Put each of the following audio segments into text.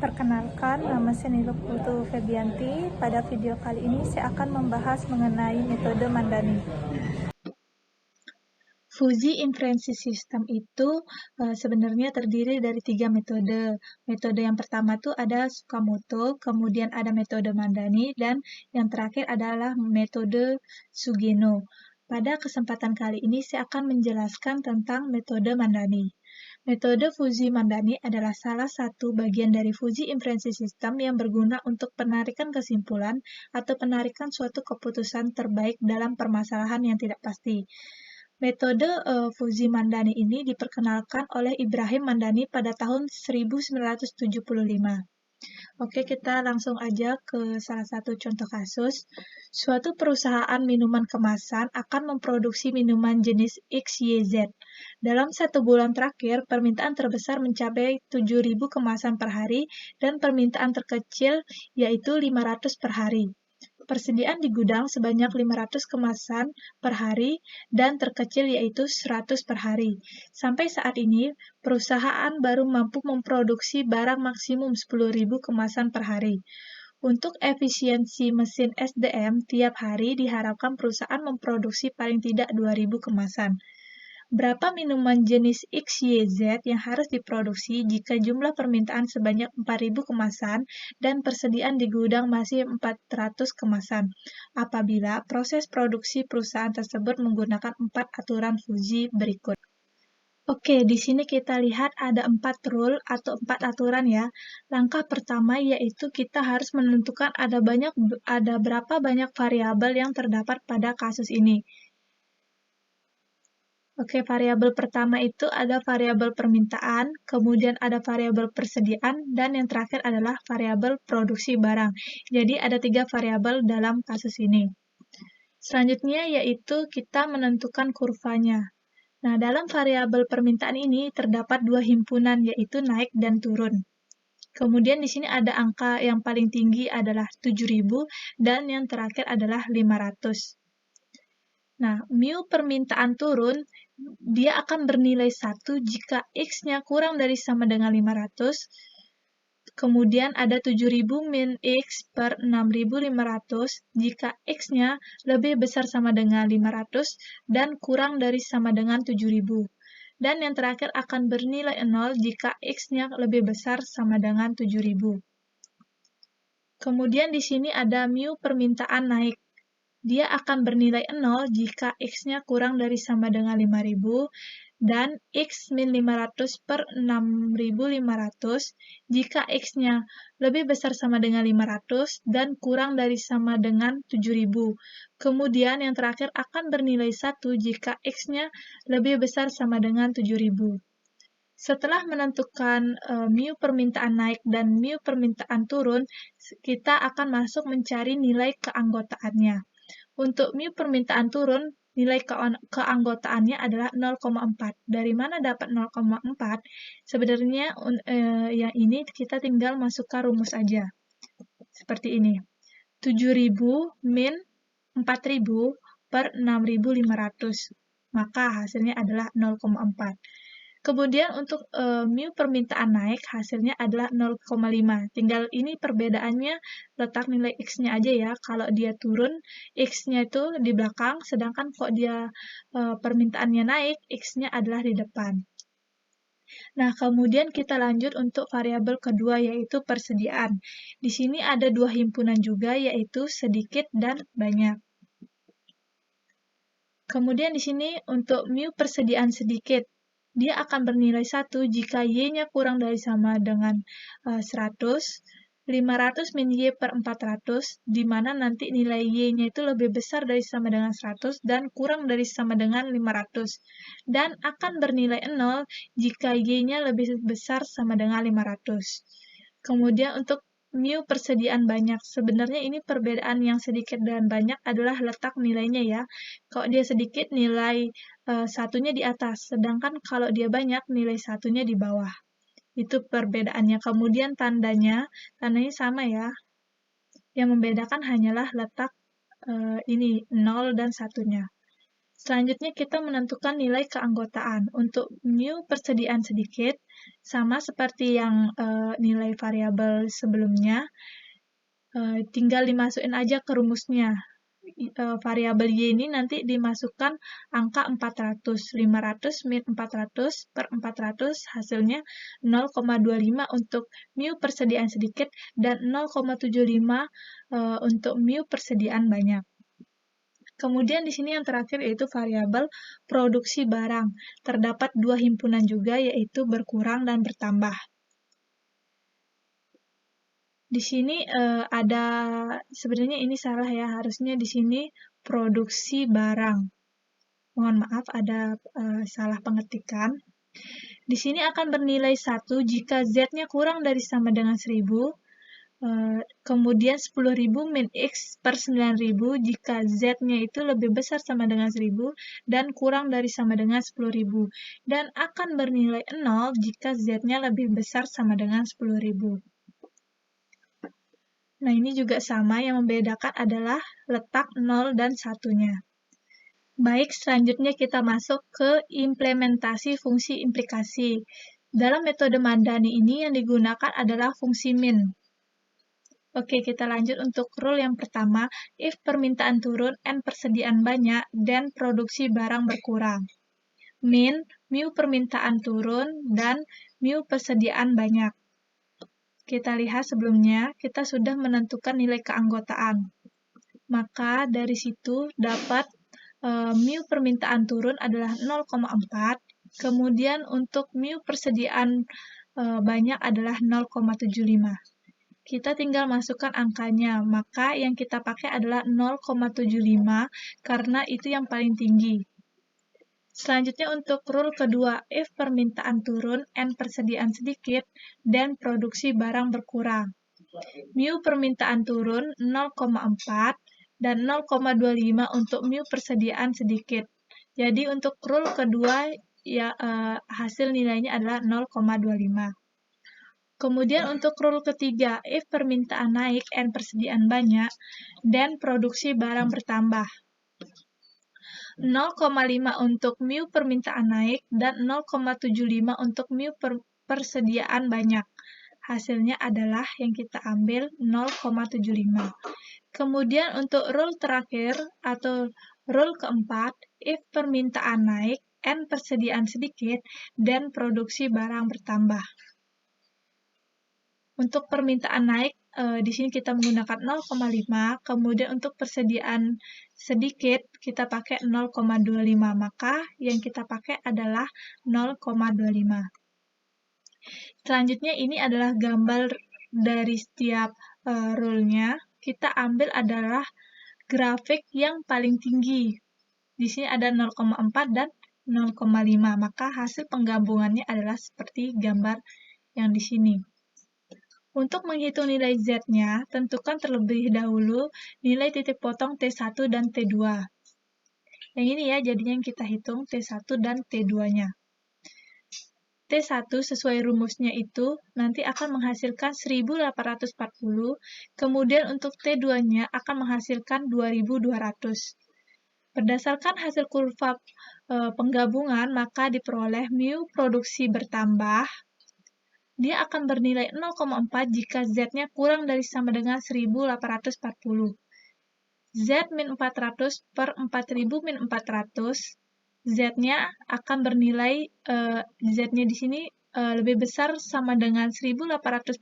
Perkenalkan, nama saya Nilo Putu Febianti. Pada video kali ini saya akan membahas mengenai metode Mandani. Fuzzy Inference System itu sebenarnya terdiri dari 3 metode. Metode yang pertama tuh ada Tsukamoto, kemudian ada metode Mandani, dan yang terakhir adalah metode Sugeno. Pada kesempatan kali ini saya akan menjelaskan tentang metode Mandani. Metode Fuzzy Mandani adalah salah satu bagian dari Fuzzy Inference System yang berguna untuk penarikan kesimpulan atau penarikan suatu keputusan terbaik dalam permasalahan yang tidak pasti. Metode Fuzzy Mandani ini diperkenalkan oleh Ibrahim Mandani pada tahun 1975. Oke, kita langsung aja ke salah satu contoh kasus. Suatu perusahaan minuman kemasan akan memproduksi minuman jenis XYZ. Dalam 1 bulan terakhir, permintaan terbesar mencapai 7.000 kemasan per hari dan permintaan terkecil yaitu 500 per hari. Persediaan di gudang sebanyak 500 kemasan per hari dan terkecil yaitu 100 per hari. Sampai saat ini, perusahaan baru mampu memproduksi barang maksimum 10.000 kemasan per hari. Untuk efisiensi mesin SDM, tiap hari diharapkan perusahaan memproduksi paling tidak 2.000 kemasan. Berapa minuman jenis XYZ yang harus diproduksi jika jumlah permintaan sebanyak 4.000 kemasan dan persediaan di gudang masih 400 kemasan, apabila proses produksi perusahaan tersebut menggunakan 4 aturan Fuzzy berikut. Oke, di sini kita lihat ada 4 rule atau 4 aturan ya. Langkah pertama yaitu kita harus menentukan ada berapa banyak variabel yang terdapat pada kasus ini. Oke, variabel pertama itu ada variabel permintaan, kemudian ada variabel persediaan, dan yang terakhir adalah variabel produksi barang. Jadi ada 3 variabel dalam kasus ini. Selanjutnya yaitu kita menentukan kurvanya. Nah, dalam variabel permintaan ini terdapat 2 himpunan yaitu naik dan turun. Kemudian di sini ada angka yang paling tinggi adalah 7.000 dan yang terakhir adalah 500. Nah, mu permintaan turun, dia akan bernilai 1 jika X-nya kurang dari sama dengan 500, kemudian ada 7.000 min X per 6.500 jika X-nya lebih besar sama dengan 500 dan kurang dari sama dengan 7.000. Dan yang terakhir akan bernilai 0 jika X-nya lebih besar sama dengan 7.000. Kemudian di sini ada mu permintaan naik. Dia akan bernilai 0 jika X-nya kurang dari sama dengan 5.000 dan X min 500 per 6.500 jika X-nya lebih besar sama dengan 500 dan kurang dari sama dengan 7.000. Kemudian yang terakhir akan bernilai 1 jika X-nya lebih besar sama dengan 7.000. Setelah menentukan mu permintaan naik dan mu permintaan turun, kita akan masuk mencari nilai keanggotaannya. Untuk mu permintaan turun, nilai keanggotaannya adalah 0,4. Dari mana dapat 0,4? Sebenarnya yang ini kita tinggal masukkan rumus aja. Seperti ini. 7.000 min 4.000 per 6.500. Maka hasilnya adalah 0,4. Kemudian untuk mu permintaan naik hasilnya adalah 0,5. Tinggal ini perbedaannya letak nilai X-nya aja ya. Kalau dia turun, X-nya itu di belakang, sedangkan kok dia permintaannya naik, X-nya adalah di depan. Nah, kemudian kita lanjut untuk variabel kedua yaitu persediaan. Di sini ada 2 himpunan juga yaitu sedikit dan banyak. Kemudian di sini untuk mu persediaan sedikit, dia akan bernilai 1 jika Y-nya kurang dari sama dengan 100, 500 min Y per 400, di mana nanti nilai Y-nya itu lebih besar dari sama dengan 100 dan kurang dari sama dengan 500. Dan akan bernilai 0 jika Y-nya lebih besar sama dengan 500. Kemudian untuk mu persediaan banyak. Sebenarnya ini perbedaan yang sedikit dan banyak adalah letak nilainya ya. Kalau dia sedikit, nilai satunya di atas, sedangkan kalau dia banyak, nilai satunya di bawah. Itu perbedaannya. Kemudian tandanya sama ya. Yang membedakan hanyalah letak ini, 0 dan 1-nya. Selanjutnya kita menentukan nilai keanggotaan. Untuk mu persediaan sedikit, sama seperti yang nilai variabel sebelumnya, tinggal dimasukin aja ke rumusnya. Variabel Y ini nanti dimasukkan angka 400. 500 min 400 per 400 hasilnya 0,25 untuk mu persediaan sedikit dan 0,75 untuk mu persediaan banyak. Kemudian di sini yang terakhir yaitu variabel produksi barang. Terdapat dua himpunan juga yaitu berkurang dan bertambah. Di sini ada sebenarnya ini salah ya, harusnya di sini produksi barang. Mohon maaf ada salah pengetikan. Di sini akan bernilai 1 jika Z-nya kurang dari sama dengan 1000. Kemudian 10.000 min X per 9.000 jika Z-nya itu lebih besar sama dengan 1000 dan kurang dari sama dengan 10.000. Dan akan bernilai 0 jika Z-nya lebih besar sama dengan 10.000. Nah, ini juga sama, yang membedakan adalah letak 0 dan 1-nya. Baik, selanjutnya kita masuk ke implementasi fungsi implikasi. Dalam metode Mandani ini yang digunakan adalah fungsi min. Oke, kita lanjut untuk rule yang pertama, if permintaan turun and persediaan banyak, dan produksi barang berkurang. Min, mu permintaan turun, dan mu persediaan banyak. Kita lihat sebelumnya, kita sudah menentukan nilai keanggotaan. Maka dari situ dapat mu permintaan turun adalah 0,4, kemudian untuk mu persediaan banyak adalah 0,75. Kita tinggal masukkan angkanya, maka yang kita pakai adalah 0,75 karena itu yang paling tinggi. Selanjutnya untuk rule kedua, if permintaan turun and persediaan sedikit, dan produksi barang berkurang. Mu permintaan turun 0,4 dan 0,25 untuk mu persediaan sedikit. Jadi untuk rule kedua ya hasil nilainya adalah 0,25. Kemudian untuk rule ketiga, if permintaan naik and persediaan banyak, dan produksi barang bertambah. 0,5 untuk mu permintaan naik dan 0,75 untuk mu persediaan banyak. Hasilnya adalah yang kita ambil 0,75. Kemudian untuk rule terakhir atau rule keempat, if permintaan naik and persediaan sedikit dan produksi barang bertambah. Untuk permintaan naik, di sini kita menggunakan 0,5, kemudian untuk persediaan sedikit, kita pakai 0,25, maka yang kita pakai adalah 0,25. Selanjutnya, ini adalah gambar dari setiap rule-nya. Kita ambil adalah grafik yang paling tinggi. Di sini ada 0,4 dan 0,5, maka hasil penggabungannya adalah seperti gambar yang di sini. Untuk menghitung nilai Z-nya, tentukan terlebih dahulu nilai titik potong T1 dan T2. Yang ini ya, jadinya yang kita hitung T1 dan T2-nya. T1 sesuai rumusnya itu nanti akan menghasilkan 1840, kemudian untuk T2-nya akan menghasilkan 2200. Berdasarkan hasil kurva penggabungan, maka diperoleh mu produksi bertambah. Dia akan bernilai 0,4 jika Z-nya kurang dari sama dengan 1840. Z min 400 per 4000 min 400, Z-nya akan bernilai, Z-nya di sini lebih besar sama dengan 1840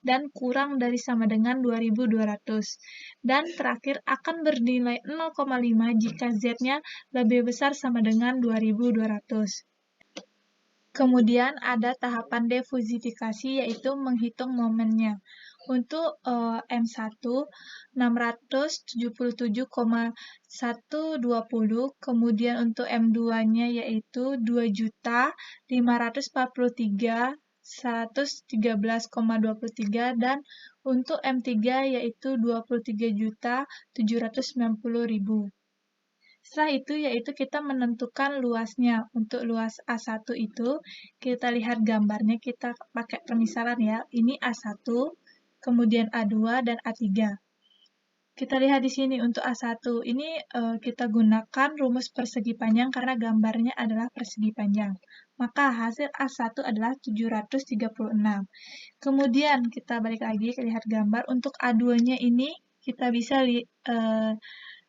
dan kurang dari sama dengan 2200. Dan terakhir akan bernilai 0,5 jika Z-nya lebih besar sama dengan 2200. Kemudian ada tahapan defusifikasi yaitu menghitung momennya. Untuk M1 677,120, kemudian untuk M2-nya yaitu 2.543.113,23 dan untuk M3 yaitu 23.790.000. Setelah itu, yaitu kita menentukan luasnya. Untuk luas A1 itu, kita lihat gambarnya, kita pakai permisalan ya. Ini A1, kemudian A2, dan A3. Kita lihat di sini untuk A1, ini kita gunakan rumus persegi panjang karena gambarnya adalah persegi panjang. Maka hasil A1 adalah 736. Kemudian kita balik lagi lihat gambar. Untuk A2-nya ini kita bisa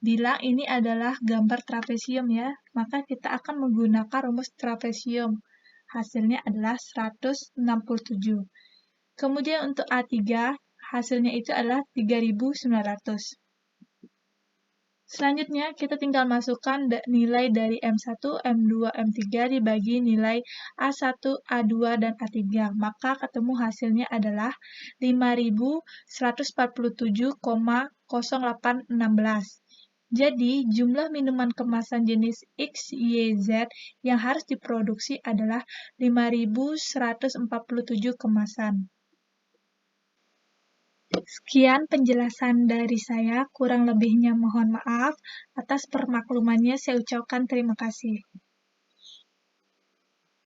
bilang ini adalah gambar trapesium ya. Maka kita akan menggunakan rumus trapesium. Hasilnya adalah 167. Kemudian untuk A3, hasilnya itu adalah 3900. Selanjutnya, kita tinggal masukkan nilai dari M1, M2, M3 dibagi nilai A1, A2, dan A3. Maka ketemu hasilnya adalah 5147,0816. Jadi, jumlah minuman kemasan jenis X, Y, Z yang harus diproduksi adalah 5147 kemasan. Sekian penjelasan dari saya, kurang lebihnya mohon maaf. Atas permaklumannya saya ucapkan terima kasih.